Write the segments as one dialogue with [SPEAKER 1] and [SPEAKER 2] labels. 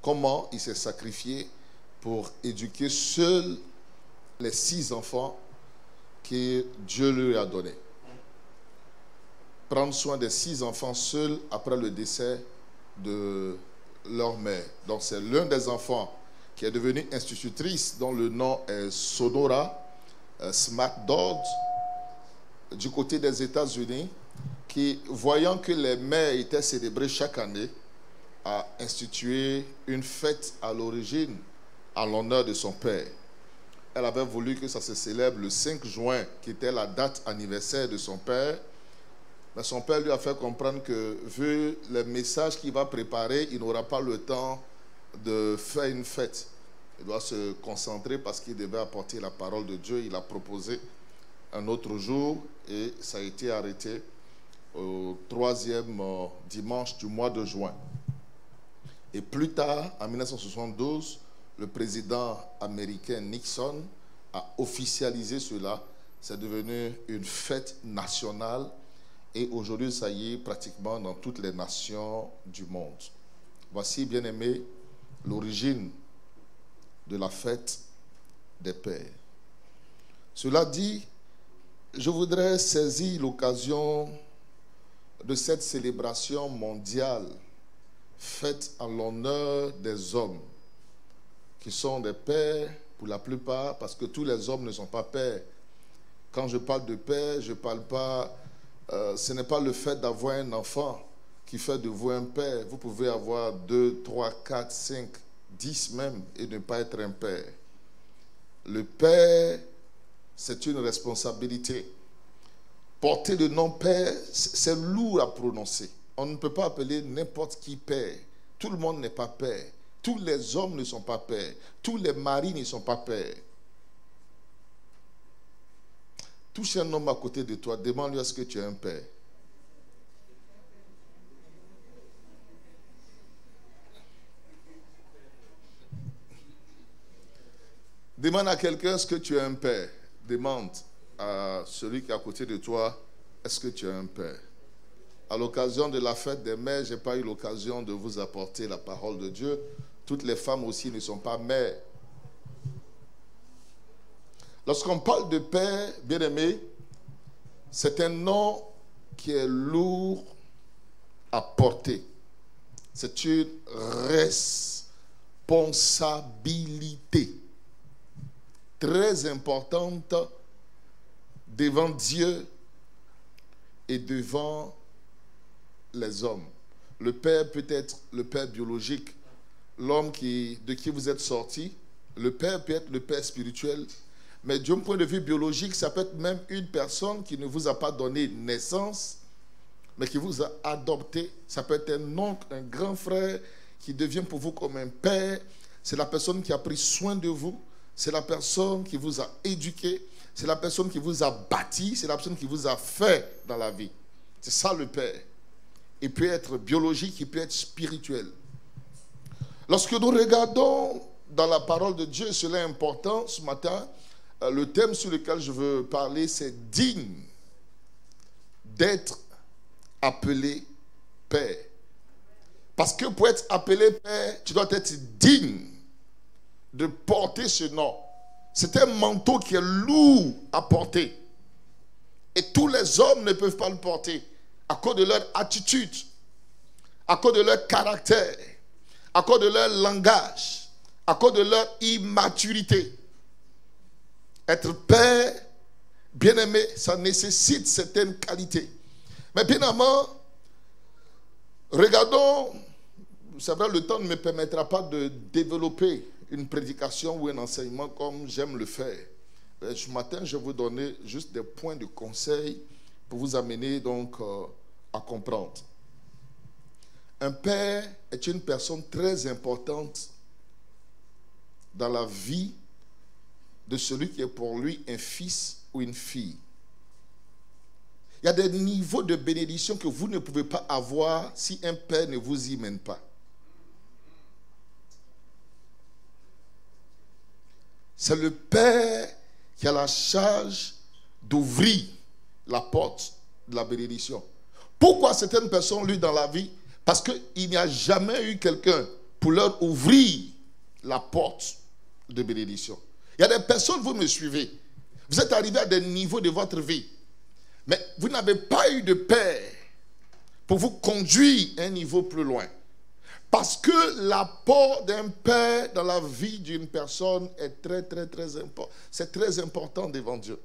[SPEAKER 1] comment il s'est sacrifié pour éduquer seuls les 6 enfants que Dieu lui a donnés. Prendre soin des 6 enfants seuls après le décès de leur mère. Donc c'est l'un des enfants qui est devenu institutrice, dont le nom est Sonora Smart Dodd, du côté des États-Unis, qui, voyant que les mères étaient célébrées chaque année, a institué une fête à l'origine en l'honneur de son père. Elle avait voulu que ça se célèbre le 5 juin, qui était la date anniversaire de son père. Mais son père lui a fait comprendre que, vu les messages qu'il va préparer, il n'aura pas le temps de faire une fête. Il doit se concentrer parce qu'il devait apporter la parole de Dieu. Il a proposé un autre jour et ça a été arrêté au 3e dimanche du mois de juin. Et plus tard, en 1972, le président américain Nixon a officialisé cela. C'est devenu une fête nationale et aujourd'hui, ça y est pratiquement dans toutes les nations du monde. Voici, bien aimé, l'origine de la fête des pères. Cela dit, je voudrais saisir l'occasion de cette célébration mondiale faite en l'honneur des hommes qui sont des pères pour la plupart, parce que tous les hommes ne sont pas pères. Quand je parle de père, je parle pas, ce n'est pas le fait d'avoir un enfant qui fait de vous un père. Vous pouvez avoir 2, 3, 4, 5, 10 même et ne pas être un père. Le père, c'est une responsabilité. Porter le nom père, c'est lourd à prononcer. On ne peut pas appeler n'importe qui père. Tout le monde n'est pas père. Tous les hommes ne sont pas pères. Tous les maris ne sont pas pères. Touche un homme à côté de toi, demande-lui est-ce que tu es un père. Demande à quelqu'un est-ce que tu es un père. Demande à celui qui est à côté de toi est-ce que tu es un père. À l'occasion de la fête des mères, je n'ai pas eu l'occasion de vous apporter la parole de Dieu. Toutes les femmes aussi ne sont pas mères. Lorsqu'on parle de père, bien-aimé, c'est un nom qui est lourd à porter. C'est une responsabilité très importante devant Dieu et devant les hommes. Le père peut être le père biologique, l'homme de qui vous êtes sorti. Le père peut être le père spirituel. Mais d'un point de vue biologique, ça peut être même une personne qui ne vous a pas donné naissance, mais qui vous a adopté. Ça peut être un oncle, un grand frère qui devient pour vous comme un père. C'est la personne qui a pris soin de vous. C'est la personne qui vous a éduqué. C'est la personne qui vous a bâti. C'est la personne qui vous a fait dans la vie. C'est ça le père. Il peut être biologique, il peut être spirituel. Lorsque nous regardons dans la parole de Dieu, cela est important ce matin. Le thème sur lequel je veux parler, c'est digne d'être appelé père. Parce que pour être appelé père, tu dois être digne de porter ce nom. C'est un manteau qui est lourd à porter. Et tous les hommes ne peuvent pas le porter à cause de leur attitude, à cause de leur caractère, à cause de leur langage, à cause de leur immaturité. Être père, bien-aimé, ça nécessite certaines qualités. Mais bien avant, regardons, c'est vrai, le temps ne me permettra pas de développer une prédication ou un enseignement comme j'aime le faire. Ce matin, je vais vous donner juste des points de conseil pour vous amener donc à comprendre. Un père est une personne très importante dans la vie de celui qui est pour lui un fils ou une fille. Il y a des niveaux de bénédiction que vous ne pouvez pas avoir si un père ne vous y mène pas. C'est le père qui a la charge d'ouvrir la porte de la bénédiction. Pourquoi certaines personnes, lui, dans la vie? Parce qu'il n'y a jamais eu quelqu'un pour leur ouvrir la porte de bénédiction. Il y a des personnes, vous me suivez, vous êtes arrivés à des niveaux de votre vie, mais vous n'avez pas eu de père pour vous conduire à un niveau plus loin. Parce que l'apport d'un père dans la vie d'une personne est très, très, très important. C'est très important devant Dieu.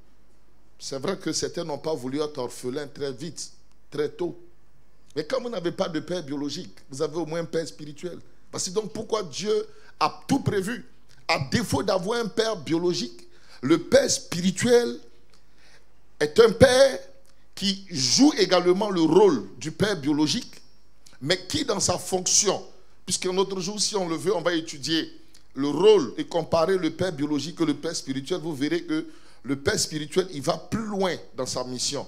[SPEAKER 1] C'est vrai que certains n'ont pas voulu être orphelins très vite, très tôt. Mais quand vous n'avez pas de père biologique, vous avez au moins un père spirituel. Parce que donc pourquoi Dieu a tout prévu? À défaut d'avoir un père biologique, le père spirituel est un père qui joue également le rôle du père biologique, mais qui dans sa fonction, puisqu'un autre jour, si on le veut, on va étudier le rôle et comparer le père biologique et le père spirituel, vous verrez que le père spirituel, il va plus loin dans sa mission.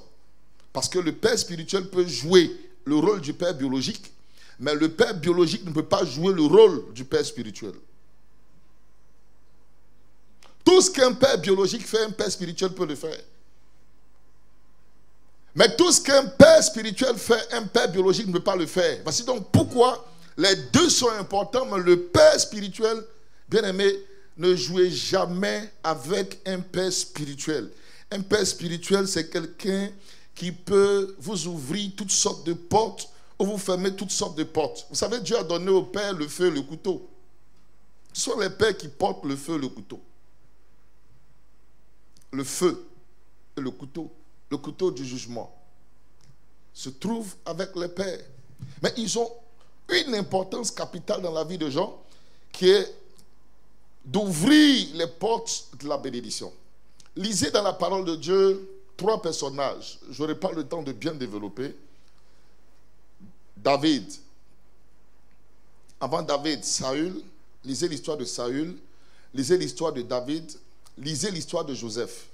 [SPEAKER 1] Parce que le père spirituel peut jouer le rôle du père biologique, mais le père biologique ne peut pas jouer le rôle du père spirituel. Tout ce qu'un père biologique fait, un père spirituel peut le faire. Mais tout ce qu'un père spirituel fait, un père biologique ne peut pas le faire. Voici donc pourquoi les deux sont importants, mais le père spirituel, bien aimé, ne jouez jamais avec un père spirituel. Un père spirituel, c'est quelqu'un qui peut vous ouvrir toutes sortes de portes ou vous fermer toutes sortes de portes. Vous savez, Dieu a donné au père le feu et le couteau. Ce sont les pères qui portent le feu et le couteau. Le feu et le couteau du jugement, se trouve avec les pères. Mais ils ont une importance capitale dans la vie de gens qui est d'ouvrir les portes de la bénédiction. Lisez dans la parole de Dieu 3 personnages. Je n'aurai pas le temps de bien développer. David. Avant David, Saül. Lisez l'histoire de Saül. Lisez l'histoire de David. Lisez l'histoire de Joseph.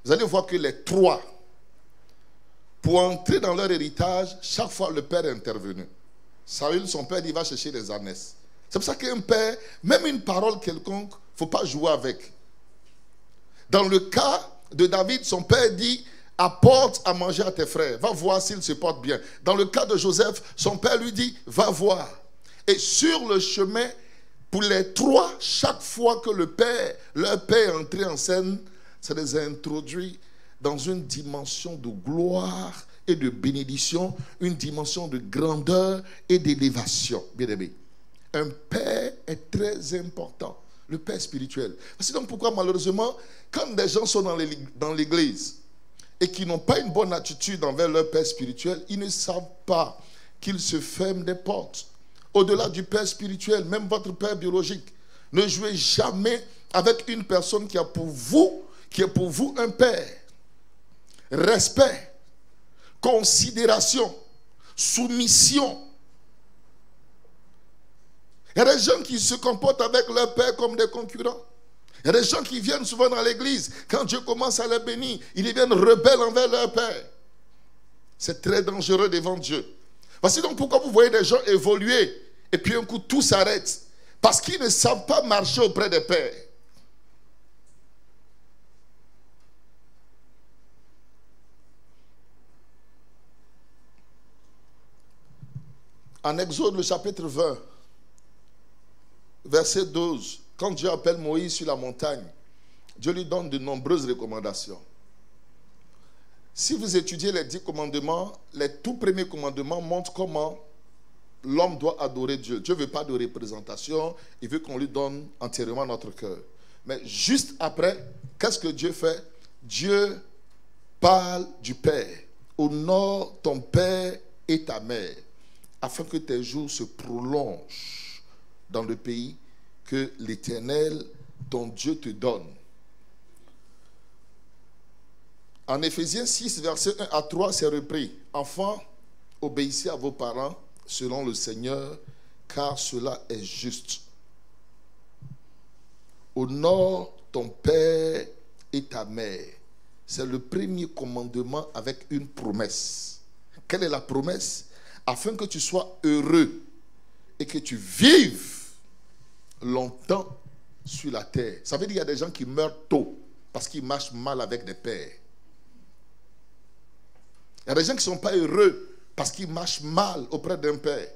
[SPEAKER 1] Vous allez voir que les 3, pour entrer dans leur héritage, chaque fois le père est intervenu. Saül, son père, il va chercher les ânesses. C'est pour ça qu'un père, même une parole quelconque, il ne faut pas jouer avec. Dans le cas de David, son père dit, apporte à manger à tes frères, va voir s'ils se portent bien. Dans le cas de Joseph, son père lui dit, va voir. Et sur le chemin, pour les 3, chaque fois que leur père est entré en scène, ça les a introduits dans une dimension de gloire et de bénédiction, une dimension de grandeur et d'élévation. Bien aimé, un père est très important, le père spirituel. C'est donc pourquoi malheureusement, quand des gens sont dans l'église et qui n'ont pas une bonne attitude envers leur père spirituel, ils ne savent pas qu'ils se ferment des portes. Au-delà du père spirituel, même votre père biologique, ne jouez jamais avec une personne qui est pour vous un père. Respect, considération, soumission. Il y a des gens qui se comportent avec leur père comme des concurrents. Il y a des gens qui viennent souvent dans l'église. Quand Dieu commence à les bénir, ils deviennent rebelles envers leur père. C'est très dangereux devant Dieu. Voici donc pourquoi vous voyez des gens évoluer et puis un coup tout s'arrête. Parce qu'ils ne savent pas marcher auprès des pères. En Exode, le chapitre 20, verset 12, quand Dieu appelle Moïse sur la montagne, Dieu lui donne de nombreuses recommandations. Si vous étudiez les 10 commandements, les tout premiers commandements montrent comment l'homme doit adorer Dieu. Dieu ne veut pas de représentation, il veut qu'on lui donne entièrement notre cœur. Mais juste après, qu'est-ce que Dieu fait? Dieu parle du Père. Honore ton père et ta mère, afin que tes jours se prolongent dans le pays que l'Éternel, ton Dieu, te donne. En Éphésiens 6, versets 1 à 3, c'est repris. Enfants, obéissez à vos parents selon le Seigneur, car cela est juste. Honore ton père et ta mère. C'est le premier commandement avec une promesse. Quelle est la promesse? Afin que tu sois heureux et que tu vives longtemps sur la terre. Ça veut dire qu'il y a des gens qui meurent tôt parce qu'ils marchent mal avec des pères. Il y a des gens qui ne sont pas heureux parce qu'ils marchent mal auprès d'un père.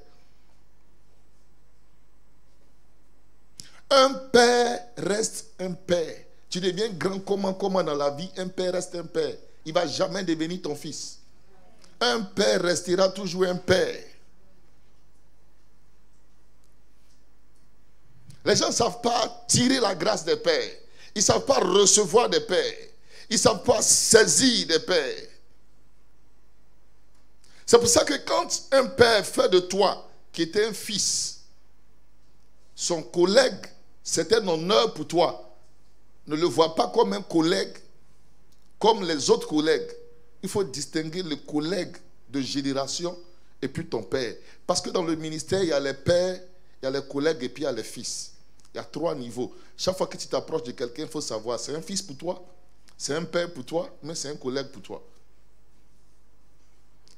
[SPEAKER 1] Un père reste un père. Tu deviens grand comment dans la vie, un père reste un père. Il ne va jamais devenir ton fils. Un père restera toujours un père. Les gens ne savent pas tirer la grâce des pères. Ils ne savent pas recevoir des pères. Ils ne savent pas saisir des pères. C'est pour ça que quand un père fait de toi, qui était un fils, son collègue, c'est un honneur pour toi. Ne le vois pas comme un collègue, comme les autres collègues. Il faut distinguer le collègue de génération et puis ton père. Parce que dans le ministère, il y a les pères, il y a les collègues et puis il y a les fils. Il y a 3 niveaux. Chaque fois que tu t'approches de quelqu'un, il faut savoir, c'est un fils pour toi, c'est un père pour toi, mais c'est un collègue pour toi.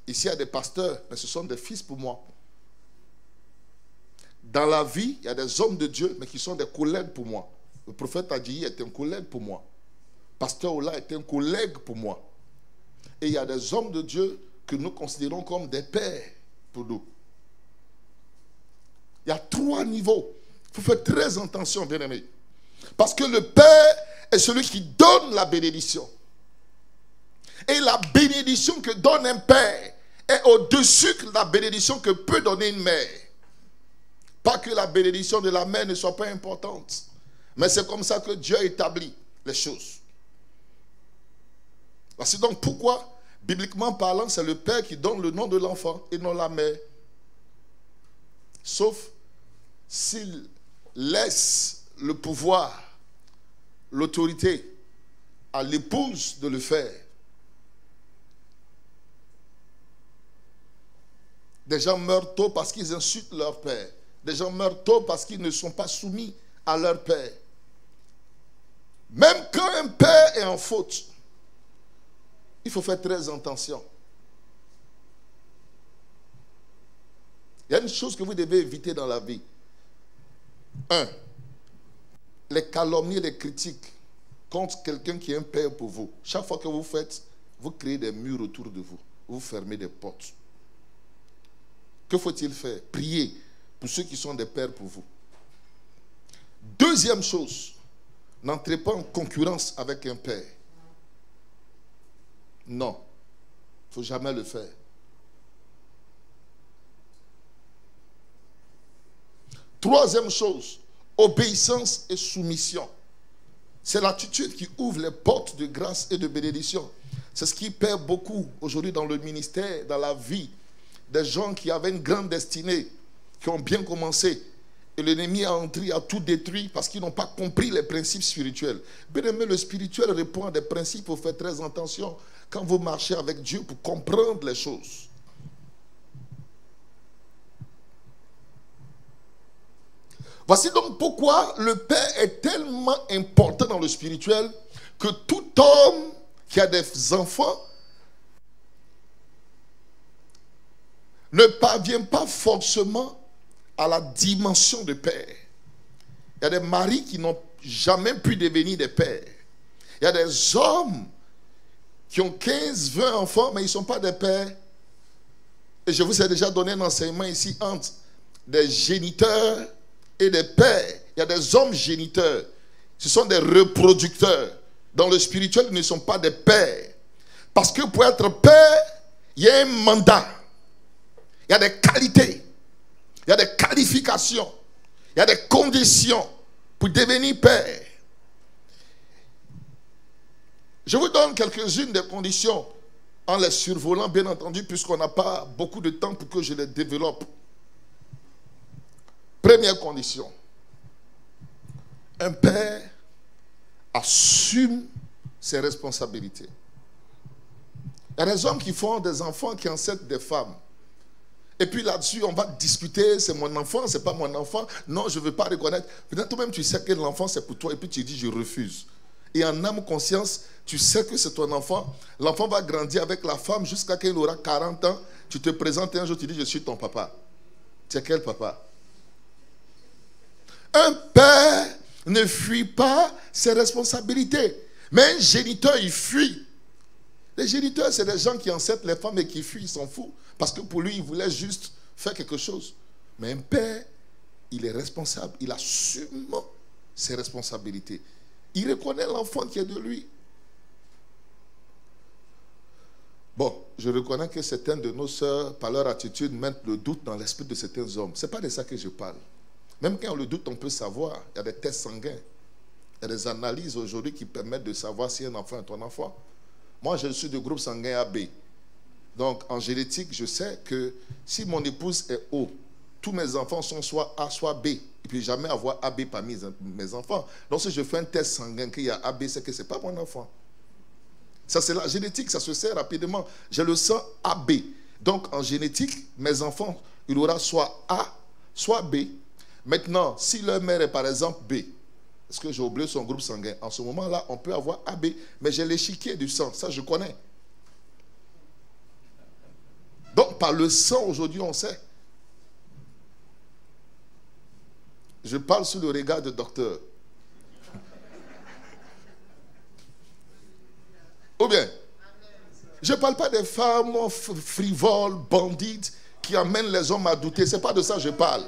[SPEAKER 1] Ici, il y a des pasteurs, mais ce sont des fils pour moi. Dans la vie, il y a des hommes de Dieu, mais qui sont des collègues pour moi. Le prophète Adji est un collègue pour moi. Pasteur Ola est un collègue pour moi. Et il y a des hommes de Dieu que nous considérons comme des pères pour nous. Il y a 3 niveaux. Il faut faire très attention, bien-aimés. Parce que le père est celui qui donne la bénédiction. Et la bénédiction que donne un père est au-dessus de la bénédiction que peut donner une mère. Pas que la bénédiction de la mère ne soit pas importante. Mais c'est comme ça que Dieu a établi les choses. Voici donc pourquoi, bibliquement parlant, c'est le père qui donne le nom de l'enfant et non la mère. Sauf s'il laisse le pouvoir, l'autorité à l'épouse de le faire. Des gens meurent tôt parce qu'ils insultent leur père. Des gens meurent tôt parce qu'ils ne sont pas soumis à leur père. Même quand un père est en faute, il faut faire très attention. Il y a une chose que vous devez éviter dans la vie. 1. Les calomnies et les critiques contre quelqu'un qui est un père pour vous. Chaque fois que vous faites, vous créez des murs autour de vous. Vous fermez des portes. Que faut-il faire? Prier pour ceux qui sont des pères pour vous. Deuxième chose, n'entrez pas en concurrence avec un père. Non, il ne faut jamais le faire. Troisième chose, obéissance et soumission. C'est l'attitude qui ouvre les portes de grâce et de bénédiction. C'est ce qui perd beaucoup aujourd'hui dans le ministère, dans la vie. Des gens qui avaient une grande destinée, qui ont bien commencé. Et l'ennemi a entré, a tout détruit parce qu'ils n'ont pas compris les principes spirituels. Bien aimé, le spirituel répond à des principes, il faut faire très attention quand vous marchez avec Dieu pour comprendre les choses. Voici donc pourquoi le Père est tellement important dans le spirituel que tout homme qui a des enfants ne parvient pas forcément à la dimension de père. Il y a des maris qui n'ont jamais pu devenir des pères. Il y a des hommes qui ont 15, 20 enfants, mais ils ne sont pas des pères. Et je vous ai déjà donné un enseignement ici entre des géniteurs et des pères. Il y a des hommes géniteurs. Ce sont des reproducteurs. Dans le spirituel, ils ne sont pas des pères. Parce que pour être père, il y a un mandat. Il y a des qualités. Il y a des qualifications. Il y a des conditions pour devenir père. Je vous donne quelques-unes des conditions en les survolant, bien entendu, puisqu'on n'a pas beaucoup de temps pour que je les développe. Première condition. Un père assume ses responsabilités. Il y a des hommes qui font des enfants qui ancêtrent des femmes. Et puis là-dessus, on va discuter, c'est mon enfant, c'est pas mon enfant. Non, je ne veux pas reconnaître. Peut-être toi-même, tu sais que l'enfant, c'est pour toi. Et puis tu dis, je refuse. Et en âme conscience, tu sais que c'est ton enfant. L'enfant va grandir avec la femme jusqu'à qu'il aura 40 ans. Tu te présentes un jour, tu dis, je suis ton papa. Tu es quel papa? Un père ne fuit pas ses responsabilités. Mais un géniteur, il fuit. Les géniteurs, c'est des gens qui ancêtrent les femmes et qui fuient, ils s'en foutent. Parce que pour lui, il voulait juste faire quelque chose. Mais un père, il est responsable, il assume ses responsabilités. Il reconnaît l'enfant qui est de lui. Bon, je reconnais que certaines de nos sœurs, par leur attitude, mettent le doute dans l'esprit de certains hommes. Ce n'est pas de ça que je parle. Même quand on le doute, on peut savoir. Il y a des tests sanguins. Il y a des analyses aujourd'hui qui permettent de savoir si un enfant est ton enfant. Moi, je suis du groupe sanguin AB. Donc, en génétique, je sais que si mon épouse est O, tous mes enfants sont soit A, soit B. Et puis, jamais avoir AB parmi mes enfants. Donc, si je fais un test sanguin qu'il y a AB, c'est que ce n'est pas mon enfant. Ça, c'est la génétique, ça se sait rapidement. Je le sens AB. Donc, en génétique, mes enfants, il y aura soit A, soit B. Maintenant, si leur mère est par exemple B, est-ce que j'ai oublié son groupe sanguin? En ce moment-là, on peut avoir AB, mais j'ai l'échiquier du sang, ça je connais. Donc, par le sang, aujourd'hui, on sait. Je parle sous le regard de docteur. Ou bien, je ne parle pas des femmes frivoles, bandites, qui amènent les hommes à douter. Ce n'est pas de ça que je parle.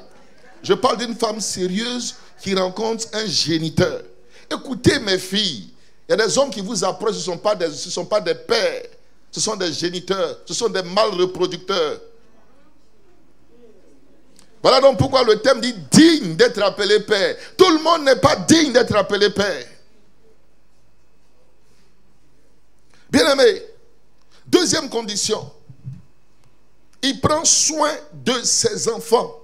[SPEAKER 1] Je parle d'une femme sérieuse qui rencontre un géniteur. Écoutez mes filles, il y a des hommes qui vous approchent, ce ne sont pas des pères, ce sont des géniteurs, ce sont des mâles reproducteurs. Voilà donc pourquoi le thème dit digne d'être appelé père. Tout le monde n'est pas digne d'être appelé père. Bien-aimé, deuxième condition, il prend soin de ses enfants.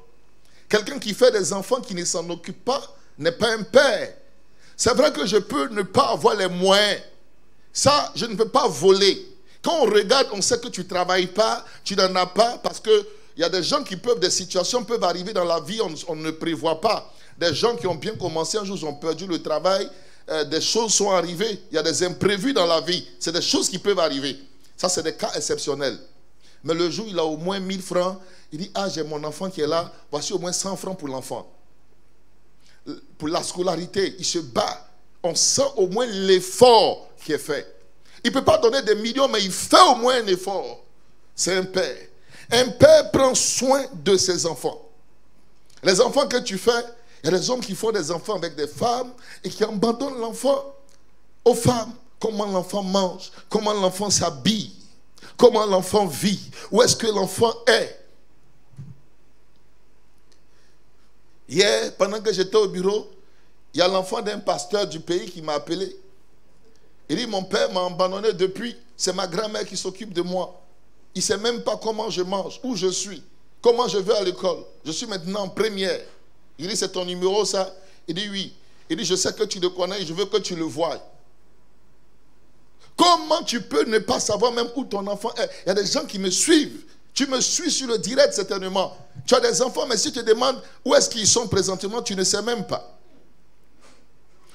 [SPEAKER 1] Quelqu'un qui fait des enfants qui ne s'en occupe pas n'est pas un père. C'est vrai que je peux ne pas avoir les moyens. Ça, je ne peux pas voler. Quand on regarde, on sait que tu ne travailles pas, tu n'en as pas, parce qu'il y a des gens qui peuvent, des situations peuvent arriver dans la vie, on ne prévoit pas. Des gens qui ont bien commencé un jour, ils ont perdu le travail, des choses sont arrivées, il y a des imprévus dans la vie. C'est des choses qui peuvent arriver. Ça, c'est des cas exceptionnels. Mais le jour, il a au moins 1000 francs. Il dit, ah, j'ai mon enfant qui est là. Voici au moins 100 francs pour l'enfant. Pour la scolarité, il se bat. On sent au moins l'effort qui est fait. Il ne peut pas donner des millions, mais il fait au moins un effort. C'est un père. Un père prend soin de ses enfants. Les enfants que tu fais, il y a des hommes qui font des enfants avec des femmes et qui abandonnent l'enfant aux femmes. Comment l'enfant mange, comment l'enfant s'habille, comment l'enfant vit, où est-ce que l'enfant est. Hier, pendant que j'étais au bureau, il y a l'enfant d'un pasteur du pays qui m'a appelé. Il dit, mon père m'a abandonné depuis, c'est ma grand-mère qui s'occupe de moi. Il ne sait même pas comment je mange, où je suis, comment je vais à l'école. Je suis maintenant en première. Il dit, c'est ton numéro ça? Il dit, oui. Il dit, je sais que tu le connais, je veux que tu le voies. Comment tu peux ne pas savoir même où ton enfant est? Il y a des gens qui me suivent. Tu me suis sur le direct certainement. Tu as des enfants, mais si tu te demandes où est-ce qu'ils sont présentement, tu ne sais même pas.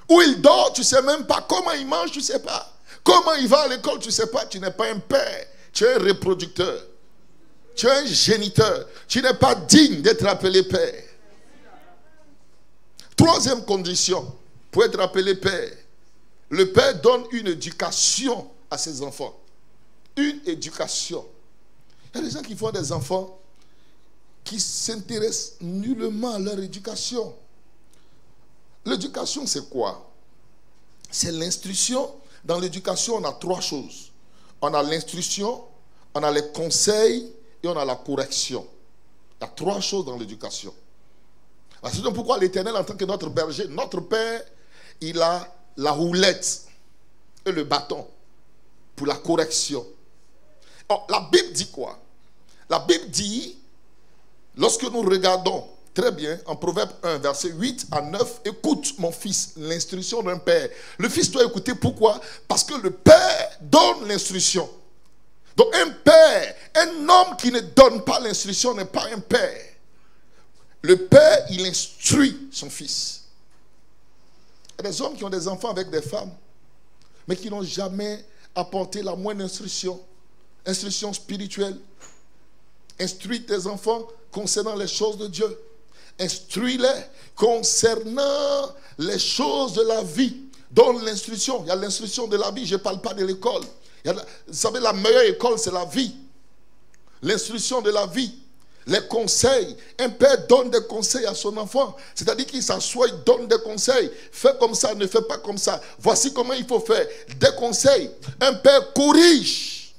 [SPEAKER 1] Où il dort, tu ne sais même pas. Comment il mange, tu ne sais pas. Comment il va à l'école, tu ne sais pas. Tu n'es pas un père. Tu es un reproducteur. Tu es un géniteur. Tu n'es pas digne d'être appelé père. Troisième condition pour être appelé père. Le père donne une éducation à ses enfants. Une éducation. Il y a des gens qui font des enfants qui s'intéressent nullement à leur éducation. L'éducation, c'est quoi? C'est l'instruction. Dans l'éducation, on a trois choses. On a l'instruction, on a les conseils et on a la correction. Il y a trois choses dans l'éducation. C'est donc pourquoi l'Éternel, en tant que notre berger, notre Père, il a la roulette et le bâton pour la correction. Or, la Bible dit quoi? La Bible dit, lorsque nous regardons très bien, en Proverbe 1, verset 8 à 9, écoute mon fils, l'instruction d'un père. Le fils doit écouter, pourquoi? Parce que le père donne l'instruction. Donc un père, un homme qui ne donne pas l'instruction n'est pas un père. Le père, il instruit son fils. Il y a des hommes qui ont des enfants avec des femmes, mais qui n'ont jamais apporté la moindre instruction. Instruction spirituelle. Instruis tes enfants concernant les choses de Dieu. Instruis-les concernant les choses de la vie. Donne l'instruction. Il y a l'instruction de la vie. Je ne parle pas de l'école. Vous savez, la meilleure école, c'est la vie. L'instruction de la vie. Les conseils. Un père donne des conseils à son enfant. C'est-à-dire qu'il s'assoit, il donne des conseils. Fais comme ça, ne fais pas comme ça. Voici comment il faut faire. Des conseils. Un père corrige.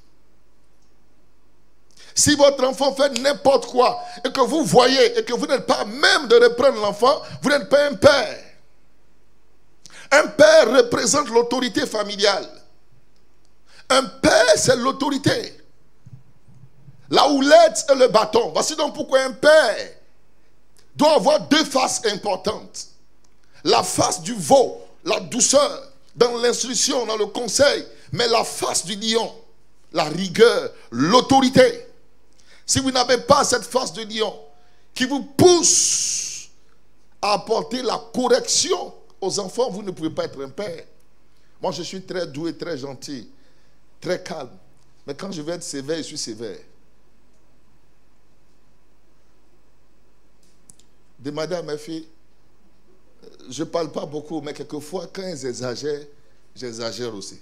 [SPEAKER 1] Si votre enfant fait n'importe quoi et que vous voyez et que vous n'êtes pas même de reprendre l'enfant, vous n'êtes pas un père. Un père représente l'autorité familiale. Un père, c'est l'autorité. La houlette et le bâton. Voici donc pourquoi un père doit avoir deux faces importantes. La face du veau, la douceur, dans l'instruction, dans le conseil. Mais la face du lion, la rigueur, l'autorité. Si vous n'avez pas cette face de lion qui vous pousse à apporter la correction aux enfants, vous ne pouvez pas être un père. Moi, je suis très doué, très gentil, très calme. Mais quand je vais être sévère, je suis sévère. Demandez à mes filles, je ne parle pas beaucoup, mais quelquefois, quand elles exagèrent, j'exagère aussi.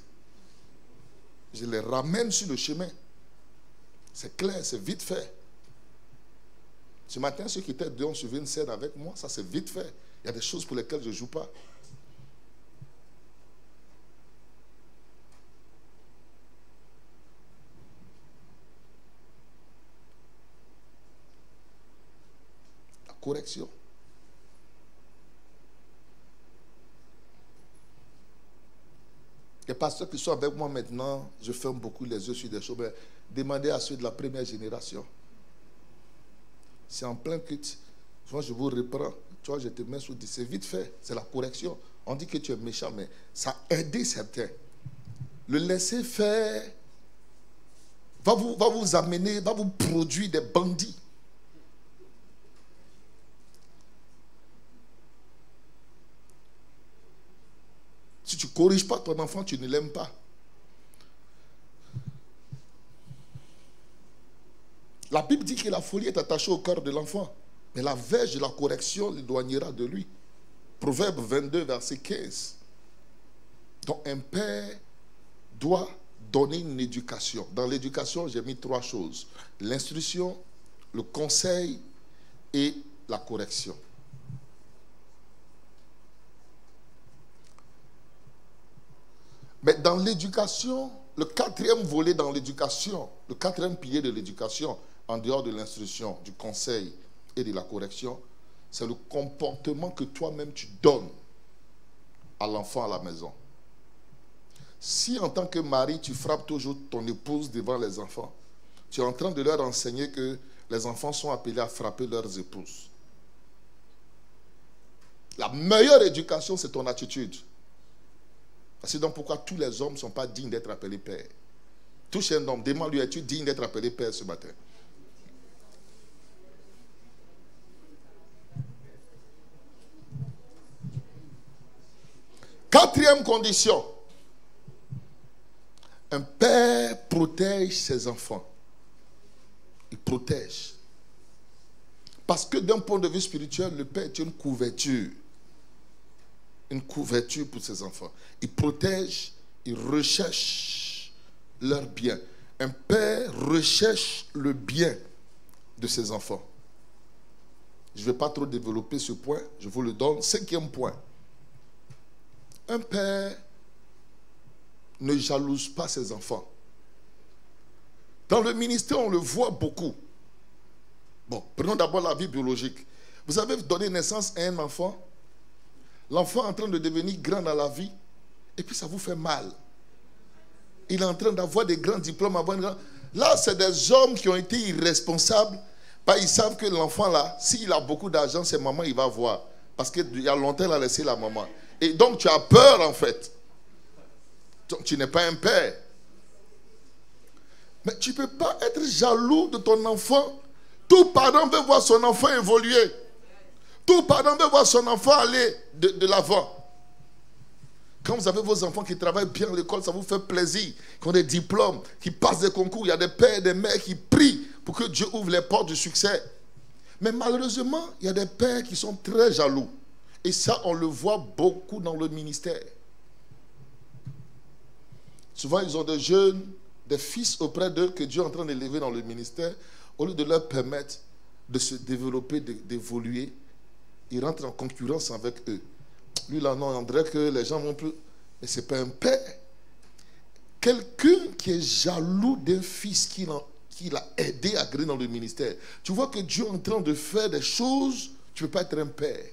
[SPEAKER 1] Je les ramène sur le chemin. C'est clair, c'est vite fait. Ce matin, ceux qui étaient dehors ont suivi une scène avec moi, ça c'est vite fait. Il y a des choses pour lesquelles je ne joue pas. La correction. Les pasteurs qui sont avec moi maintenant, je ferme beaucoup les yeux sur des choses. Mais demandez à ceux de la première génération. C'est en plein culte. Moi, je vous reprends. Tu vois, je te mets sous 10. C'est vite fait. C'est la correction. On dit que tu es méchant, mais ça a aidé certains. Le laisser faire va vous amener, va vous produire des bandits. Si tu ne corriges pas ton enfant, tu ne l'aimes pas. La Bible dit que la folie est attachée au cœur de l'enfant. Mais la verge de la correction l'éloignera de lui. Proverbe 22, verset 15. Donc un père doit donner une éducation. Dans l'éducation, j'ai mis 3 choses. L'instruction, le conseil et la correction. Mais dans l'éducation, le 4e volet dans l'éducation, le 4e pilier de l'éducation, en dehors de l'instruction, du conseil et de la correction, c'est le comportement que toi-même tu donnes à l'enfant à la maison. Si en tant que mari, tu frappes toujours ton épouse devant les enfants, tu es en train de leur enseigner que les enfants sont appelés à frapper leurs épouses. La meilleure éducation, c'est ton attitude. C'est donc pourquoi tous les hommes ne sont pas dignes d'être appelés père. Touche un homme, demande-lui, es-tu digne d'être appelé père ce matin? Quatrième condition. Un père protège ses enfants. Il protège. Parce que d'un point de vue spirituel, le père est une couverture. Une couverture pour ses enfants. Il protège, il recherche leur bien. Un père recherche le bien de ses enfants. Je ne vais pas trop développer ce point, je vous le donne. 5e point. Un père ne jalouse pas ses enfants. Dans le ministère, on le voit beaucoup. Bon, prenons d'abord la vie biologique. Vous avez donné naissance à un enfant. L'enfant est en train de devenir grand dans la vie. Et puis ça vous fait mal. Il est en train d'avoir des grands diplômes. Là, c'est des hommes qui ont été irresponsables. Ils savent que l'enfant là, s'il a beaucoup d'argent, c'est maman, il va voir. Parce qu'il y a longtemps, il a laissé la maman. Et donc tu as peur en fait. Donc, tu n'es pas un père. Mais tu ne peux pas être jaloux de ton enfant. Tout parent veut voir son enfant évoluer. Tout parent veut voir son enfant aller de l'avant. Quand vous avez vos enfants qui travaillent bien à l'école, ça vous fait plaisir. Qui ont des diplômes, qui passent des concours. Il y a des pères et des mères qui prient pour que Dieu ouvre les portes du succès. Mais malheureusement, il y a des pères qui sont très jaloux. Et ça, on le voit beaucoup dans le ministère. Souvent, ils ont des jeunes, des fils auprès d'eux que Dieu est en train d'élever dans le ministère. Au lieu de leur permettre de se développer, d'évoluer, il rentre en concurrence avec eux. Lui, là, non, on dirait que les gens vont plus. Mais ce n'est pas un père. Quelqu'un qui est jaloux d'un fils qu'il a aidé à gagner dans le ministère. Tu vois que Dieu est en train de faire des choses, tu ne peux pas être un père.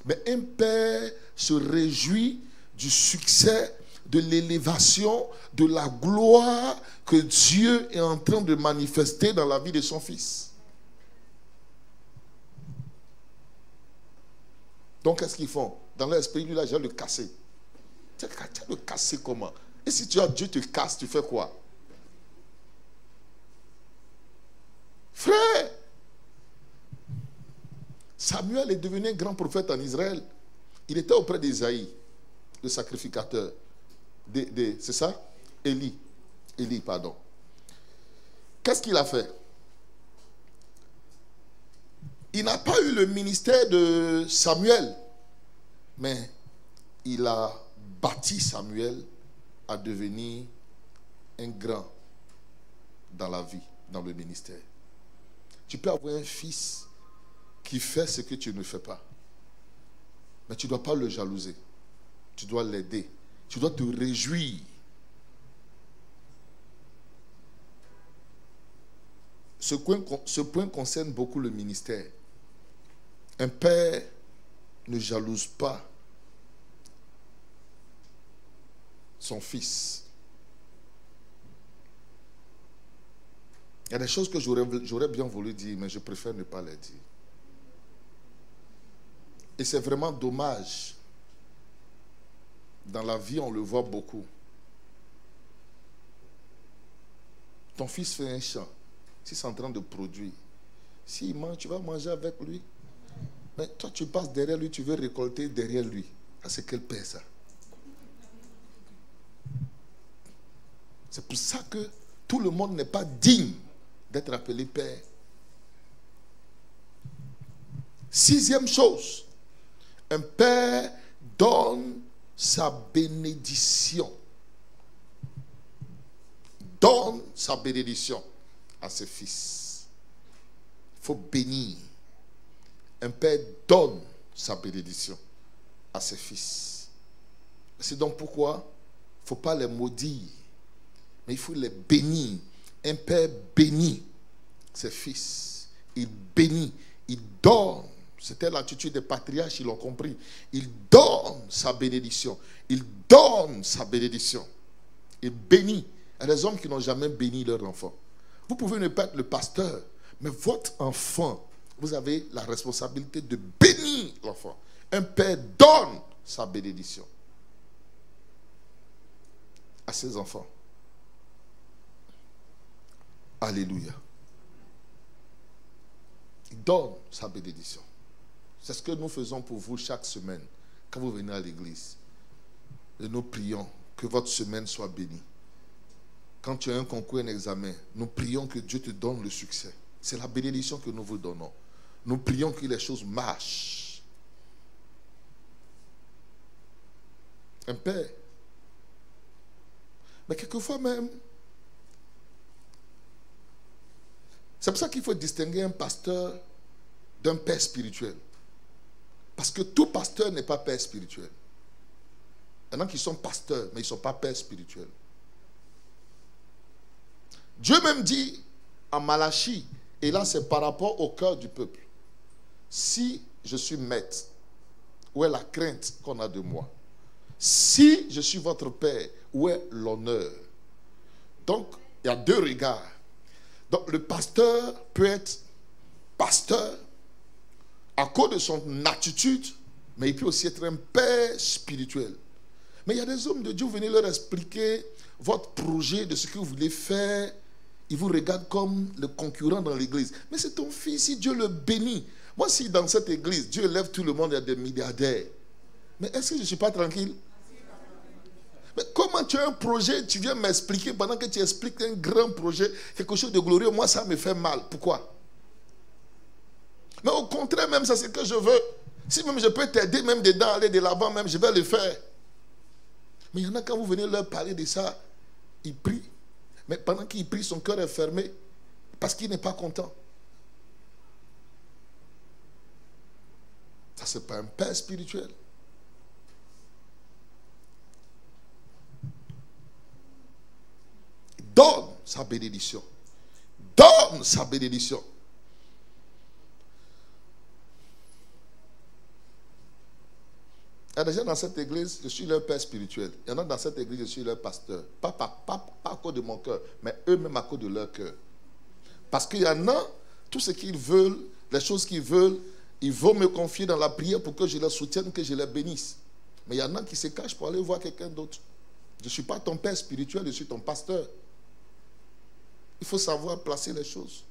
[SPEAKER 1] Mais un père se réjouit du succès, de l'élévation, de la gloire que Dieu est en train de manifester dans la vie de son fils. Donc, qu'est-ce qu'ils font? Dans l'esprit, lui, là, je vais le casser. Tu vas le casser comment? Et si tu as Dieu te casse, tu fais quoi? Frère, Samuel est devenu un grand prophète en Israël. Il était auprès d'Ésaïe, le sacrificateur. C'est ça? Élie, pardon. Qu'est-ce qu'il a fait? Il n'a pas eu le ministère de Samuel, mais il a bâti Samuel à devenir un grand dans la vie, dans le ministère. Tu peux avoir un fils qui fait ce que tu ne fais pas, mais tu ne dois pas le jalouser. Tu dois l'aider. Tu dois te réjouir. Ce point concerne beaucoup le ministère. Un père ne jalouse pas son fils. Il y a des choses que j'aurais bien voulu dire, mais je préfère ne pas les dire. Et c'est vraiment dommage. Dans la vie, on le voit beaucoup. Ton fils fait un champ. S'il est en train de produire, s'il mange, tu vas manger avec lui. Mais toi, tu passes derrière lui, tu veux récolter derrière lui. Ah, c'est quel père ça? C'est pour ça que tout le monde n'est pas digne d'être appelé père. Sixième chose, un père donne sa bénédiction. Donne sa bénédiction à ses fils. Il faut bénir. Un père donne sa bénédiction à ses fils. C'est donc pourquoi il ne faut pas les maudire, mais il faut les bénir. Un père bénit ses fils. Il bénit, il donne. C'était l'attitude des patriarches, ils l'ont compris. Il donne sa bénédiction. Il donne sa bénédiction. Il bénit. Il y a des hommes qui n'ont jamais béni leur enfant. Vous pouvez ne pas être le pasteur, mais votre enfant, vous avez la responsabilité de bénir l'enfant. Un père donne sa bénédiction à ses enfants. Alléluia. Il donne sa bénédiction. C'est ce que nous faisons pour vous chaque semaine quand vous venez à l'église. Et nous prions que votre semaine soit bénie. Quand tu as un concours, un examen, nous prions que Dieu te donne le succès. C'est la bénédiction que nous vous donnons. Nous prions que les choses marchent. Un père. Mais quelquefois même, c'est pour ça qu'il faut distinguer un pasteur d'un père spirituel. Parce que tout pasteur n'est pas père spirituel. Il y en a qui sont pasteurs, mais ils ne sont pas pères spirituels. Dieu même dit en Malachie, et là c'est par rapport au cœur du peuple, si je suis maître, où est la crainte qu'on a de moi? Si je suis votre père, où est l'honneur? Donc, il y a deux regards. Donc, le pasteur peut être pasteur à cause de son attitude, mais il peut aussi être un père spirituel. Mais il y a des hommes de Dieu, vous venez leur expliquer votre projet de ce que vous voulez faire. Ils vous regardent comme le concurrent dans l'église. Mais c'est ton fils, si Dieu le bénit. Moi, si dans cette église, Dieu lève tout le monde, il y a des milliardaires. Mais est-ce que je ne suis pas tranquille? Mais comment tu as un projet, tu viens m'expliquer, pendant que tu expliques un grand projet, quelque chose de glorieux, moi ça me fait mal. Pourquoi? Mais au contraire, même ça c'est ce que je veux. Si même je peux t'aider, même dedans, aller de l'avant, même je vais le faire. Mais il y en a, quand vous venez leur parler de ça, ils prient. Mais pendant qu'il prie, son cœur est fermé parce qu'il n'est pas content. Ça, ce n'est pas un père spirituel. Donne sa bénédiction. Donne sa bénédiction. Il y a des gens dans cette église, je suis leur père spirituel. Il y en a dans cette église, je suis leur pasteur. Pas à cause de mon cœur, mais eux-mêmes à cause de leur cœur. Parce qu'il y en a, tout ce qu'ils veulent, les choses qu'ils veulent, ils vont me confier dans la prière pour que je les soutienne, que je les bénisse. Mais il y en a qui se cachent pour aller voir quelqu'un d'autre. Je ne suis pas ton père spirituel, je suis ton pasteur. Il faut savoir placer les choses.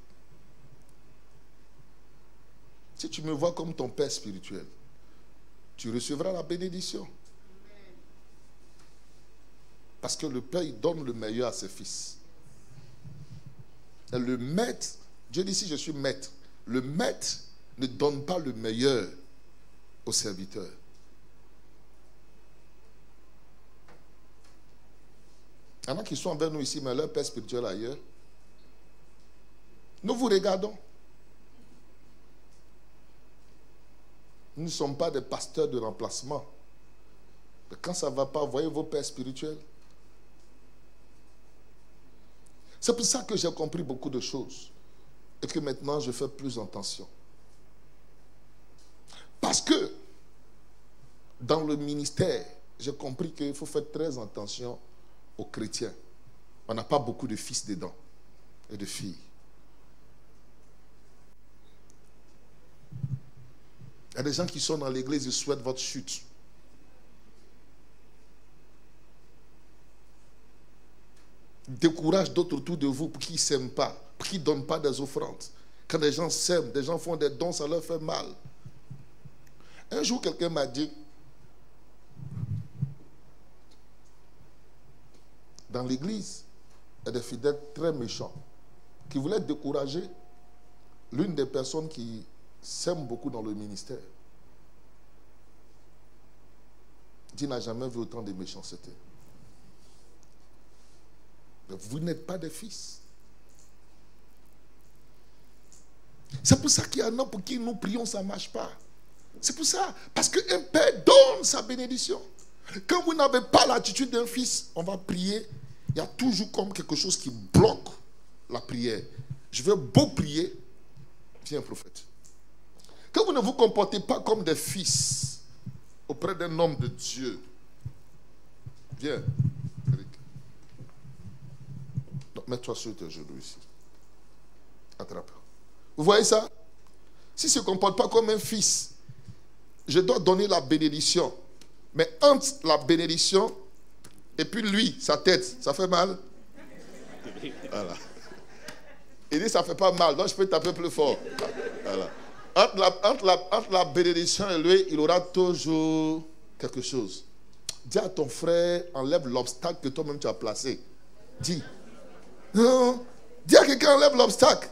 [SPEAKER 1] Si tu me vois comme ton père spirituel, tu recevras la bénédiction. Parce que le Père, il donne le meilleur à ses fils. Et le maître, Dieu dit si je suis maître, le maître ne donne pas le meilleur aux serviteurs. Il y en a qui sont envers nous ici, mais leur père spirituel ailleurs. Nous vous regardons. Nous ne sommes pas des pasteurs de remplacement. Mais quand ça ne va pas, voyez vos pères spirituels. C'est pour ça que j'ai compris beaucoup de choses. Et que maintenant, je fais plus attention. Parce que, dans le ministère, j'ai compris qu'il faut faire très attention aux chrétiens. On n'a pas beaucoup de fils dedans et de filles. Il y a des gens qui sont dans l'église et souhaitent votre chute. Décourage d'autres autour de vous pour qu'ils ne s'aiment pas, pour qu'ils ne donnent pas des offrandes. Quand des gens s'aiment, des gens font des dons, ça leur fait mal. Un jour, quelqu'un m'a dit, dans l'église, il y a des fidèles très méchants qui voulaient décourager l'une des personnes qui s'aime beaucoup dans le ministère. Dieu n'a jamais vu autant de méchanceté. Mais vous n'êtes pas des fils. C'est pour ça qu'il y en a pour qui nous prions, ça ne marche pas. C'est pour ça. Parce qu'un père donne sa bénédiction. Quand vous n'avez pas l'attitude d'un fils, on va prier. Il y a toujours comme quelque chose qui bloque la prière. Je veux beau prier. Viens, prophète. Quand vous ne vous comportez pas comme des fils auprès d'un homme de Dieu, viens, Eric. Mets-toi sur tes genoux ici. Attrape. Vous voyez ça? S'il ne se comporte pas comme un fils, je dois donner la bénédiction. Mais entre la bénédiction et puis lui, sa tête, ça fait mal? Voilà. Il dit ça ne fait pas mal, donc je peux taper plus fort. Voilà. Entre la bénédiction et lui, il aura toujours quelque chose. Dis à ton frère, enlève l'obstacle que toi-même tu as placé. Dis. Non. Dis à quelqu'un, enlève l'obstacle.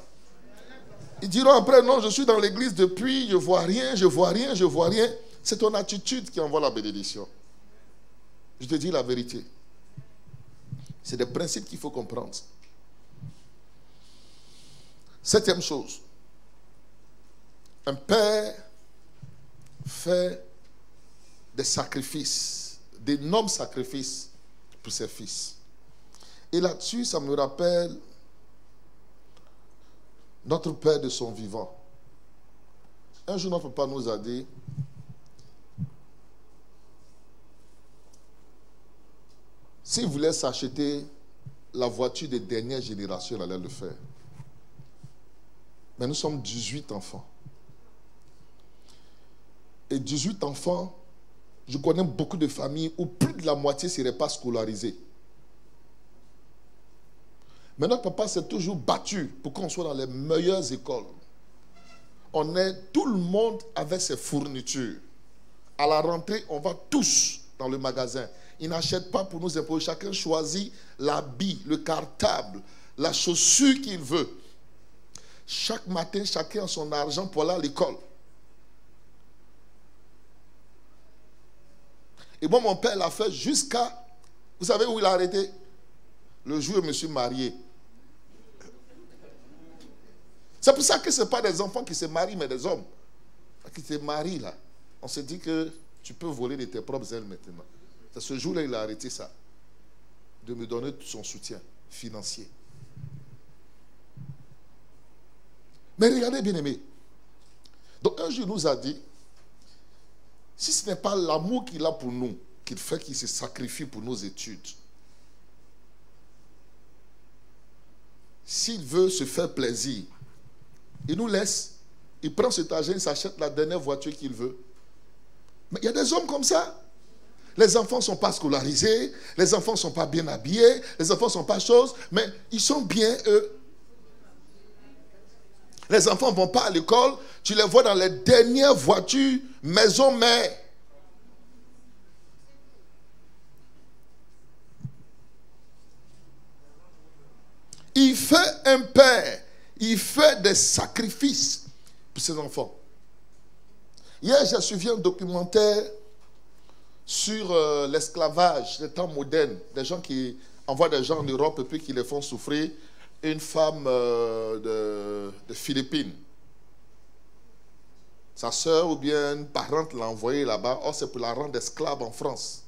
[SPEAKER 1] Ils diront après, non, je suis dans l'église depuis, je ne vois rien, je ne vois rien, je ne vois rien. C'est ton attitude qui envoie la bénédiction. Je te dis la vérité. C'est des principes qu'il faut comprendre. Septième chose. Un père fait des sacrifices, d'énormes sacrifices pour ses fils. Et là-dessus, ça me rappelle notre père de son vivant. Un jour, notre papa nous a dit, s'il voulait s'acheter la voiture des dernières générations, il allait le faire. Mais nous sommes 18 enfants. Et 18 enfants, je connais beaucoup de familles où plus de la moitié ne seraient pas scolarisés. Mais notre papa s'est toujours battu pour qu'on soit dans les meilleures écoles. Tout le monde avait ses fournitures. À la rentrée, on va tous dans le magasin. Ils n'achètent pas pour nous imposer. Chacun choisit l'habit, le cartable, la chaussure qu'il veut. Chaque matin, chacun a son argent pour aller à l'école. Et moi, mon père l'a fait jusqu'à... Vous savez où il a arrêté? Le jour où je me suis marié. C'est pour ça que ce n'est pas des enfants qui se marient, mais des hommes qui se marient là. On s'est dit que tu peux voler de tes propres ailes maintenant. C'est ce jour-là, il a arrêté ça. De me donner tout son soutien financier. Mais regardez, bien aimé. Donc un jour, il nous a dit, si ce n'est pas l'amour qu'il a pour nous, qu'il fait qu'il se sacrifie pour nos études, s'il veut se faire plaisir, il nous laisse, il prend cet argent, il s'achète la dernière voiture qu'il veut. Mais il y a des hommes comme ça. Les enfants ne sont pas scolarisés, les enfants ne sont pas bien habillés, les enfants ne sont pas choses, mais ils sont bien, eux. Les enfants ne vont pas à l'école, tu les vois dans les dernières voitures, maison mère. Il fait un père, il fait des sacrifices pour ses enfants. Hier, j'ai suivi un documentaire sur l'esclavage des temps modernes, des gens qui envoient des gens en Europe et puis qui les font souffrir. Une femme de Philippines. Sa soeur ou bien une parente l'a envoyée là-bas. Or, c'est pour la rendre esclave en France.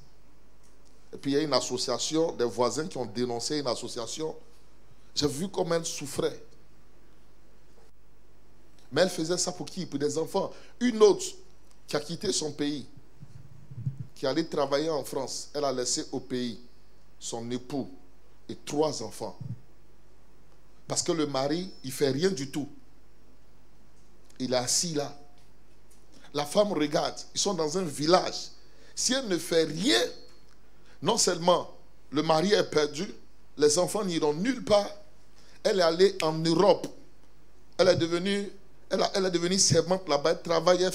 [SPEAKER 1] Et puis, il y a une association, des voisins qui ont dénoncé une association. J'ai vu comment elle souffrait. Mais elle faisait ça pour qui? Pour des enfants. Une autre qui a quitté son pays, qui allait travailler en France, elle a laissé au pays son époux et 3 enfants. Parce que le mari, il ne fait rien du tout. Il est assis là. La femme regarde. Ils sont dans un village. Si elle ne fait rien, non seulement le mari est perdu, les enfants n'iront nulle part. Elle est allée en Europe. Elle est devenue servante là-bas. Elle travaille.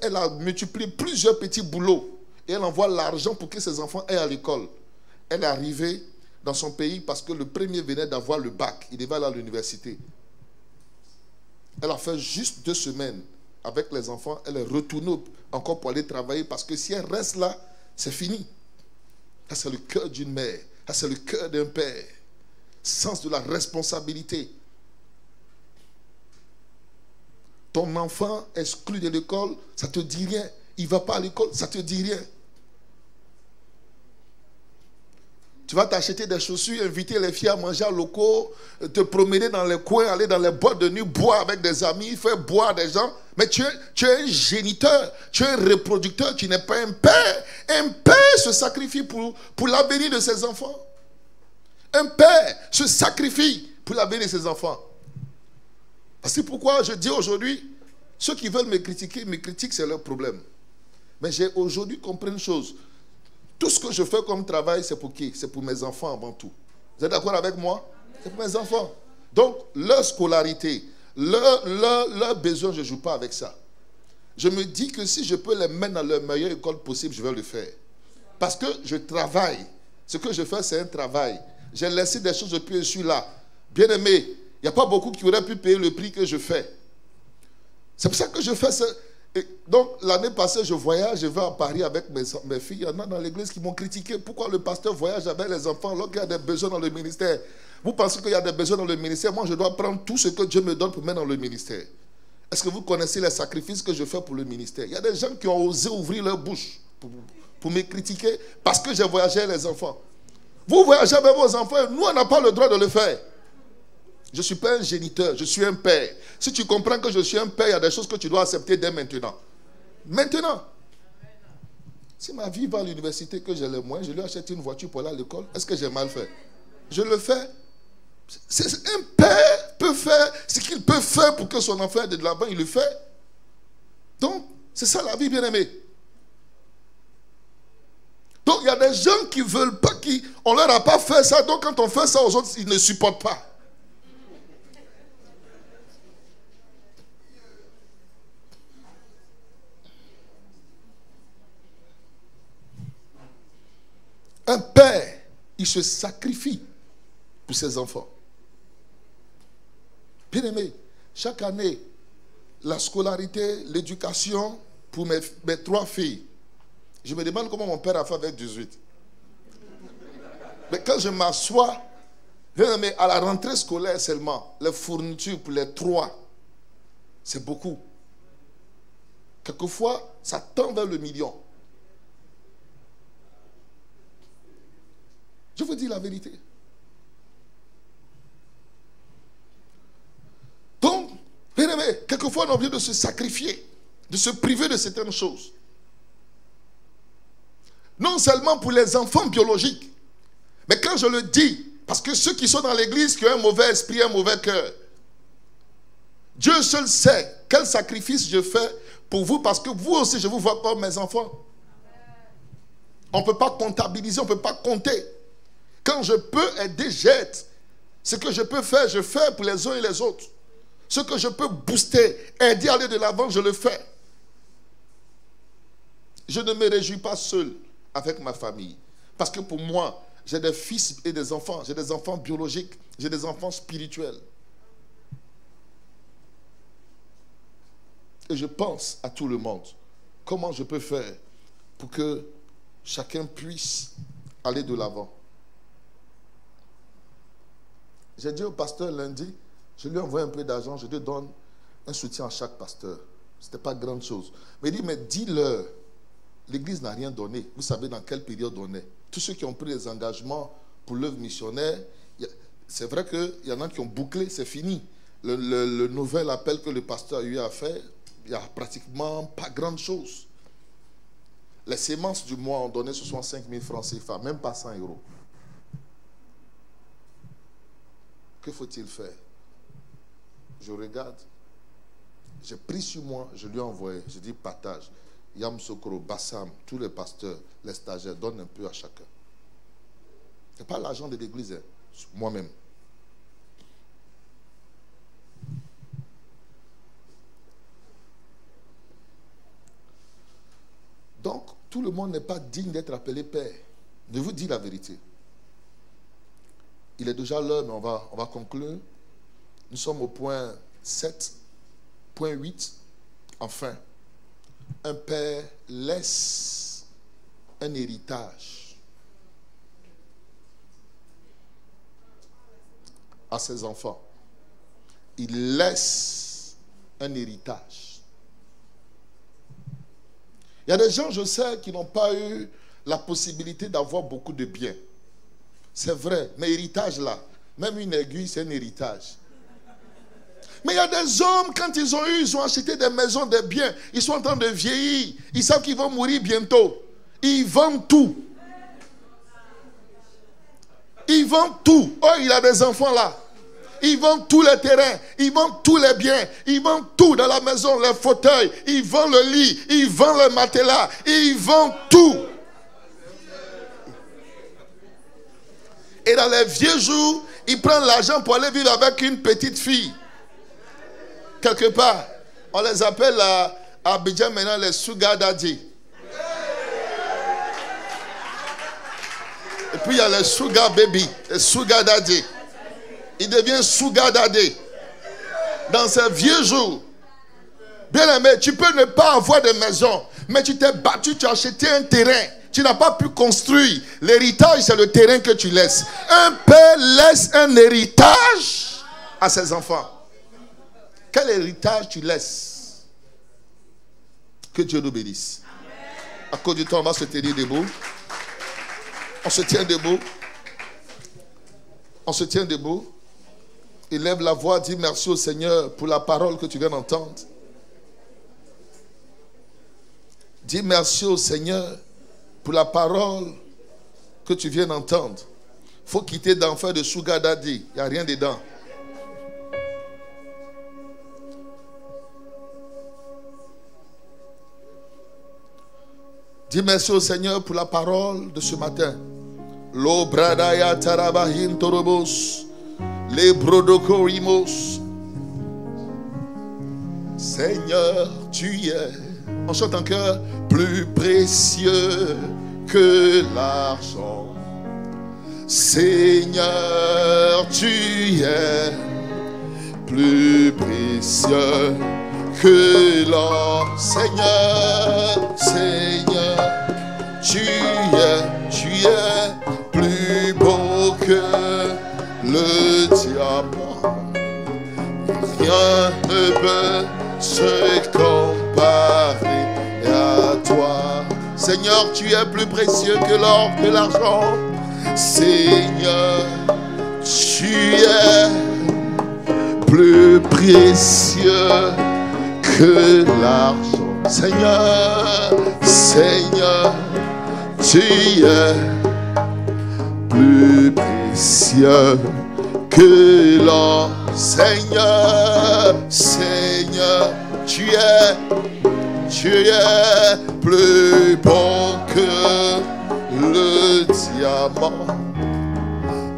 [SPEAKER 1] Elle a multiplié plusieurs petits boulots. Et elle envoie l'argent pour que ses enfants aillent à l'école. Elle est arrivée dans son pays parce que le premier venait d'avoir le bac. Il devait aller à l'université. Elle a fait juste 2 semaines avec les enfants. Elle est retournée encore pour aller travailler parce que si elle reste là, c'est fini. Ça, c'est le cœur d'une mère. Ça, c'est le cœur d'un père. Sens de la responsabilité. Ton enfant exclu de l'école, ça ne te dit rien. Il ne va pas à l'école, ça ne te dit rien. Tu vas t'acheter des chaussures, inviter les filles à manger à locaux, te promener dans les coins, aller dans les boîtes de nuit, boire avec des amis, faire boire des gens. Mais tu es un géniteur, tu es un reproducteur, tu n'es pas un père. Un père se sacrifie pour l'avenir de ses enfants. Un père se sacrifie pour l'avenir de ses enfants. C'est pourquoi je dis aujourd'hui, ceux qui veulent me critiquent, c'est leur problème. Mais j'ai aujourd'hui compris une chose. Tout ce que je fais comme travail, c'est pour qui? C'est pour mes enfants avant tout. Vous êtes d'accord avec moi? C'est pour mes enfants. Donc, leur scolarité, leur besoin, je ne joue pas avec ça. Je me dis que si je peux les mettre dans la meilleure école possible, je vais le faire. Parce que je travaille. Ce que je fais, c'est un travail. J'ai laissé des choses depuis je suis là. Bien aimé, il n'y a pas beaucoup qui auraient pu payer le prix que je fais. C'est pour ça que je fais ça. Et donc, l'année passée, je voyage, je vais à Paris avec mes filles. Il y en a dans l'église qui m'ont critiqué. Pourquoi le pasteur voyage avec les enfants alors qu'il y a des besoins dans le ministère? Vous pensez qu'il y a des besoins dans le ministère? Moi, je dois prendre tout ce que Dieu me donne pour mettre dans le ministère. Est-ce que vous connaissez les sacrifices que je fais pour le ministère? Il y a des gens qui ont osé ouvrir leur bouche pour me critiquer parce que j'ai voyagé avec les enfants. Vous voyagez avec vos enfants, nous, on n'a pas le droit de le faire. Je ne suis pas un géniteur, je suis un père. Si tu comprends que je suis un père, il y a des choses que tu dois accepter dès maintenant. Maintenant. Si ma vie va à l'université, que j'ai les moyens, je lui achète une voiture pour aller à l'école, est-ce que j'ai mal fait? Je le fais. Un père peut faire ce qu'il peut faire pour que son enfant aille de l'avant, il le fait. Donc, c'est ça la vie, bien-aimée. Donc, il y a des gens qui ne veulent pas, on ne leur a pas fait ça. Donc, quand on fait ça aux autres, ils ne supportent pas. Un père, il se sacrifie pour ses enfants. Bien aimé, chaque année, la scolarité, l'éducation pour mes 3 filles. Je me demande comment mon père a fait avec 18. Mais quand je m'assois, bien aimé, à la rentrée scolaire seulement, les fournitures pour les 3, c'est beaucoup. Quelquefois, ça tend vers le million. Je vous dis la vérité. Donc, bien aimé, quelquefois on a envie de se sacrifier, de se priver de certaines choses. Non seulement pour les enfants biologiques, mais quand je le dis, parce que ceux qui sont dans l'église, qui ont un mauvais esprit, un mauvais cœur, Dieu seul sait quel sacrifice je fais pour vous, parce que vous aussi, je vous vois comme mes enfants. On ne peut pas comptabiliser, on ne peut pas compter. Quand je peux aider, j'aide. Ce que je peux faire, je fais pour les uns et les autres. Ce que je peux booster, aider à aller de l'avant, je le fais. Je ne me réjouis pas seul avec ma famille. Parce que pour moi, j'ai des fils et des enfants. J'ai des enfants biologiques, j'ai des enfants spirituels. Et je pense à tout le monde. Comment je peux faire pour que chacun puisse aller de l'avant? J'ai dit au pasteur lundi, je lui ai envoyé un peu d'argent, je lui donne un soutien à chaque pasteur. Ce n'était pas grande chose. Mais il dit, mais dis-leur, l'église n'a rien donné. Vous savez dans quelle période on est. Tous ceux qui ont pris les engagements pour l'œuvre missionnaire, c'est vrai qu'il y en a qui ont bouclé, c'est fini. Le nouvel appel que le pasteur a eu à faire, il n'y a pratiquement pas grande chose. Les sémences du mois ont donné 65 000 francs CFA, même pas 100 euros. Que faut-il faire? Je regarde. J'ai pris sur moi, je lui ai envoyé. Je dis partage. Yam Sokoro, Bassam, tous les pasteurs, les stagiaires, donnent un peu à chacun. Ce n'est pas l'argent de l'église, hein, moi-même. Donc, tout le monde n'est pas digne d'être appelé père. Je vous dis la vérité. Il est déjà l'heure, mais on va conclure. Nous sommes au point 7, point 8. Enfin, un père laisse un héritage à ses enfants. Il laisse un héritage. Il y a des gens, je sais, qui n'ont pas eu la possibilité d'avoir beaucoup de biens. C'est vrai, mais héritage là, même une aiguille, c'est un héritage. Mais il y a des hommes, quand ils ont acheté des maisons, des biens, ils sont en train de vieillir, ils savent qu'ils vont mourir bientôt. Ils vendent tout. Ils vendent tout. Oh, il a des enfants là. Ils vendent tous les terrains, ils vendent tous les biens, ils vendent tout dans la maison, les fauteuils, ils vendent le lit, ils vendent le matelas, ils vendent tout. Et dans les vieux jours, ils prennent l'argent pour aller vivre avec une petite fille. Quelque part, on les appelle à Abidjan maintenant les sugar daddy. Et puis il y a les sugar baby, les sugar daddy. Il devient sugar daddy. Dans ces vieux jours, bien aimé, tu peux ne pas avoir de maison, mais tu t'es battu, tu as acheté un terrain. Tu n'as pas pu construire. L'héritage, c'est le terrain que tu laisses. Un père laisse un héritage à ses enfants. Quel héritage tu laisses? Que Dieu nous bénisse. À cause du temps, on va se tenir debout. On se tient debout. On se tient debout. Il lève la voix, dit merci au Seigneur pour la parole que tu viens d'entendre. Dis merci au Seigneur pour la parole que tu viens d'entendre. Il faut quitter d'enfer de sugar daddy. Il n'y a rien dedans. Dis merci au Seigneur pour la parole de ce matin. Lo bradaya tarabahin torobos. Les brodokorimos. Seigneur, tu es. On chante en chœur. Plus précieux que l'argent. Seigneur, tu es plus précieux que l'or. Seigneur, Seigneur, tu es plus beau que le diamant. Rien ne peut se comparer. Seigneur, tu es plus précieux que l'or, que l'argent. Seigneur, tu es plus précieux que l'argent. Seigneur, Seigneur, tu es plus précieux que l'or. Seigneur, Seigneur, tu es plus bon que le diamant.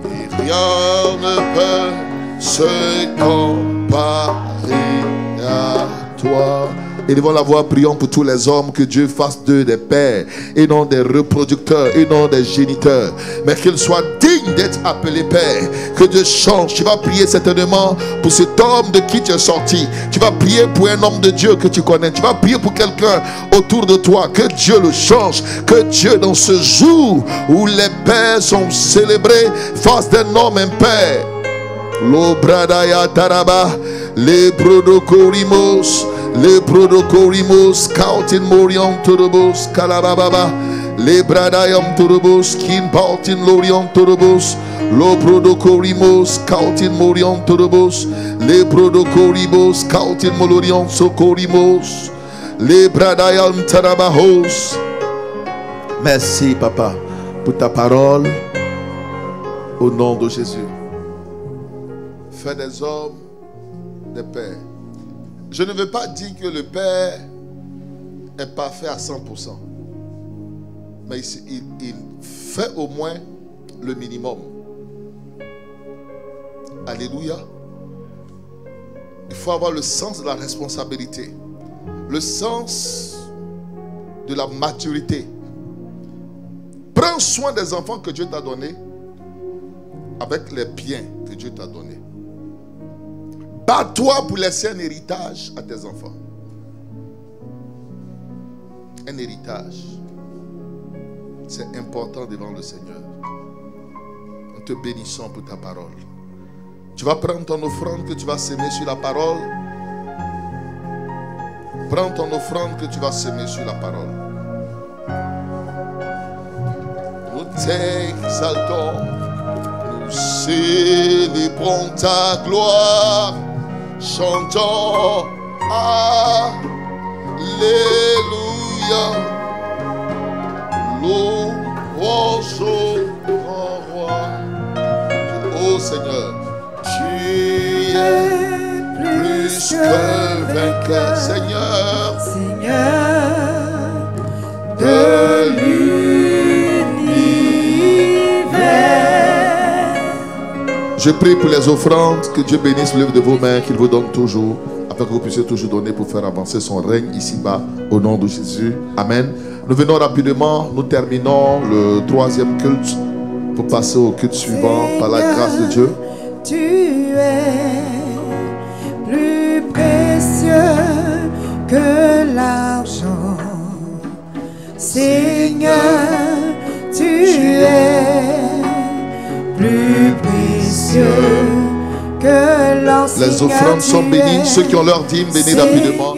[SPEAKER 1] Et rien ne peut se comparer à toi. Élevons la voix, prions pour tous les hommes, que Dieu fasse d'eux des pères et non des reproducteurs et non des géniteurs, mais qu'ils soient dignes d'être appelés pères. Que Dieu change. Tu vas prier certainement pour cet homme de qui tu es sorti. Tu vas prier pour un homme de Dieu que tu connais. Tu vas prier pour quelqu'un autour de toi. Que Dieu le change. Que Dieu, dans ce jour où les pères sont célébrés, fasse d'un homme un père. L'obradaya taraba, les brodokorimos, les brodokorimos, kautin morion turubos, kalababa, les bradayam turubos, kin pautin lorion turubos, lo brodokorimos, kautin morion turubos, les brodokorimos, kautin molorion sokorimos, les bradayam tarabahos. Merci, Papa, pour ta parole, au nom de Jésus. Fais des hommes, des pères. Je ne veux pas dire que le père est parfait à 100%. Mais il fait au moins le minimum. Alléluia. Il faut avoir le sens de la responsabilité. Le sens de la maturité. Prends soin des enfants que Dieu t'a donnés avec les biens que Dieu t'a donnés. Bats-toi pour laisser un héritage à tes enfants. Un héritage. C'est important devant le Seigneur. Nous te bénissons pour ta parole. Tu vas prendre ton offrande que tu vas semer sur la parole. Prends ton offrande que tu vas semer sur la parole. Nous t'exaltons. Nous célébrons ta gloire. Chantons Alléluia. Louange au grand roi. Oh Seigneur, tu es plus que vainqueur. Seigneur,
[SPEAKER 2] Seigneur de l'univers.
[SPEAKER 1] je prie pour les offrandes, que Dieu bénisse l'œuvre de vos mains, qu'il vous donne toujours, afin que vous puissiez toujours donner pour faire avancer son règne ici-bas, au nom de Jésus. Amen. Nous venons rapidement, nous terminons le 3e culte pour passer au culte suivant par la grâce de Dieu.
[SPEAKER 2] Tu es plus précieux que l'argent. Seigneur, tu es plus précieux que l'or.
[SPEAKER 1] Les offrandes sont bénies. Ceux qui ont leur dîme, bénis rapidement.